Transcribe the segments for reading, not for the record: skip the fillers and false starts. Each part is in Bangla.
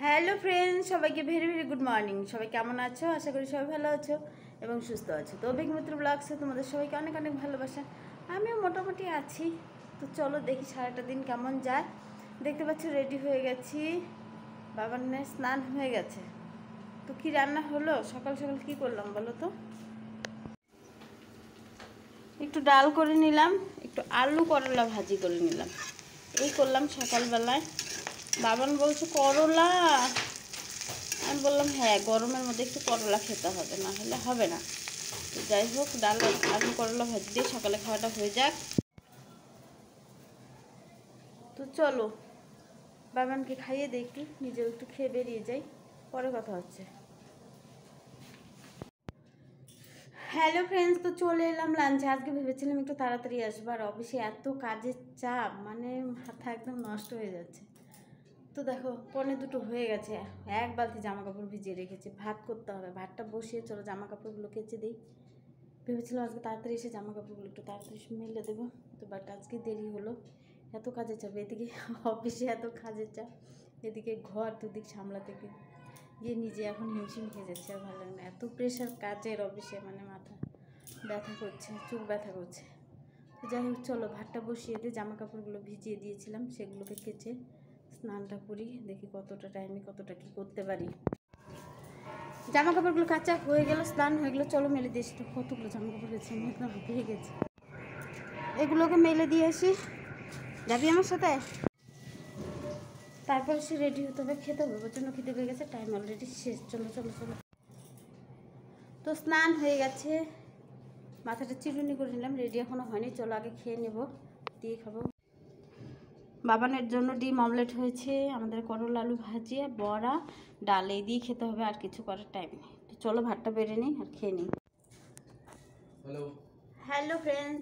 হ্যালো ফ্রেন্ডস, সবাইকে ভেরি ভেরি গুড মর্নিং। সবাই কেমন আছো? আশা করি সবাই ভালো আছো এবং সুস্থ আছো। তো অভিক মিত্র ব্লগসে তোমাদের সবাইকে অনেক অনেক ভালোবাসা। আমিও মোটামুটি আছি। তো চলো দেখি সারাটা দিন কেমন যায়। দেখতে পাচ্ছ রেডি হয়ে গেছি, বাবার স্নান হয়ে গেছে। তো কি রান্না হলো, সকাল সকাল কি করলাম বলো তো? একটু ডাল করে নিলাম, একটু আলু করলা ভাজি করে নিলাম, এই করলাম সকালবেলায়। বাবান বলছে করলা, আমি বললাম হ্যাঁ, গরমের মধ্যে একটু করলা খেতে হবে, না হলে হবে না। তো যাই হোক, ডাল আলু করলা ভাজি দিয়ে সকালে খাওয়াটা হয়ে যাক। তো চলো বাবানকে খাইয়ে দিই, একটু নিজেও একটু খেয়ে বেরিয়ে যাই, পরে কথা হচ্ছে। হ্যালো ফ্রেন্ডস, তো চলে এলাম লাঞ্চে। আজকে ভেবেছিলাম একটু তাড়াতাড়ি আসবো, আর অবশ্যই এত কাজের চাপ, মানে মাথা একদম নষ্ট হয়ে যাচ্ছে। তো দেখো 1:45 হয়ে গেছে, এক বালতি জামা কাপড় ভিজিয়ে রেখেছি। ভাত করতে হবে, ভাতটা বসিয়ে চলো জামা কাপড়গুলো কেচে দিই। ভেবেছিলাম আজকে তাড়াতাড়ি এসে জামা কাপড়গুলো একটু তাড়াতাড়ি মেলে দেবো, তো বাট আজকে দেরি হলো। এত কাজের চাপ, এদিকে অফিসে এত কাজের চাপ, এদিকে ঘর দুদিক সামলাতে গিয়ে নিজে এখন হিমশিম খেয়ে যাচ্ছে। আর ভালো লাগে না, এত প্রেশার কাজের অফিসে, মানে মাথা ব্যথা করছে, চোখ ব্যথা করছে। তো যাই হোক চলো ভাতটা বসিয়ে দিয়ে জামা কাপড়গুলো ভিজিয়ে দিয়েছিলাম সেগুলোকে কেচে স্নানটা করি, দেখি কতটা টাইমে কতটা কি করতে পারি। জামা কাপড়গুলো কাঁচা হয়ে গেল, স্নান হয়ে গেলো, চলো মেলে দিয়ে আসি। তো কতগুলো জামা কাপড় গেছে, আমি একদম হাঁপিয়ে গেছি। এগুলোকে মেলে দিয়ে আসি, যাবি আমার সাথে? তারপর সে রেডি হতে হবে, খেতে হবে, প্রচণ্ড খেতে পেয়ে গেছে, টাইম অলরেডি শেষ। চলো চলো চলো। তো স্নান হয়ে গেছে, মাথাটা চিরুনি করে নিলাম, রেডি এখনও হয়নি। চলো আগে খেয়ে নেব, দিয়ে খাবো। বাবানের জন্য ডিম অমলেট হয়েছে, আমাদের করলা আলু ভাজি, বড়া, ডাল, এই দিয়ে খেতে হবে, আর কিছু করার টাইম নেই। তো চলো ভাতটা বেড়ে নিই আর খেয়ে নিই। হ্যালো ফ্রেন্ড,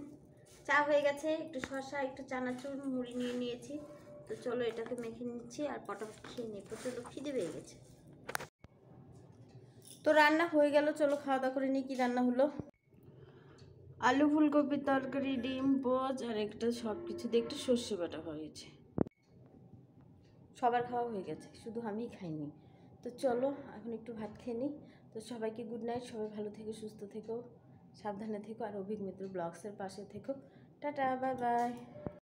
চা হয়ে গেছে, একটু শসা একটু চানাচুর মুড়ি নিয়ে নিয়েছি। তো চলো এটাকে মেখে নিচ্ছি আর পটাপট খেয়ে নিই, প্রচণ্ড খিদে পেয়ে গেছে। তো রান্না হয়ে গেল, চলো খাওয়া দাওয়া করে নিই। কী রান্না হলো? আলু ফুলকপির তরকারি, ডিম পোচ, আর একটা সব কিছু দিয়ে একটু সর্ষে বাটা হয়েছে। সবার খাওয়া হয়ে গেছে, শুধু আমিই খাইনি। তো চলো এখন একটু ভাত খেয়ে নিই। তো সবাইকে গুড নাইট, সবাই ভালো থেকো, সুস্থ থেকো, সাবধানে থেকো, আর অভিক মিত্র ব্লগসের পাশে থেকো। Tata, bye bye.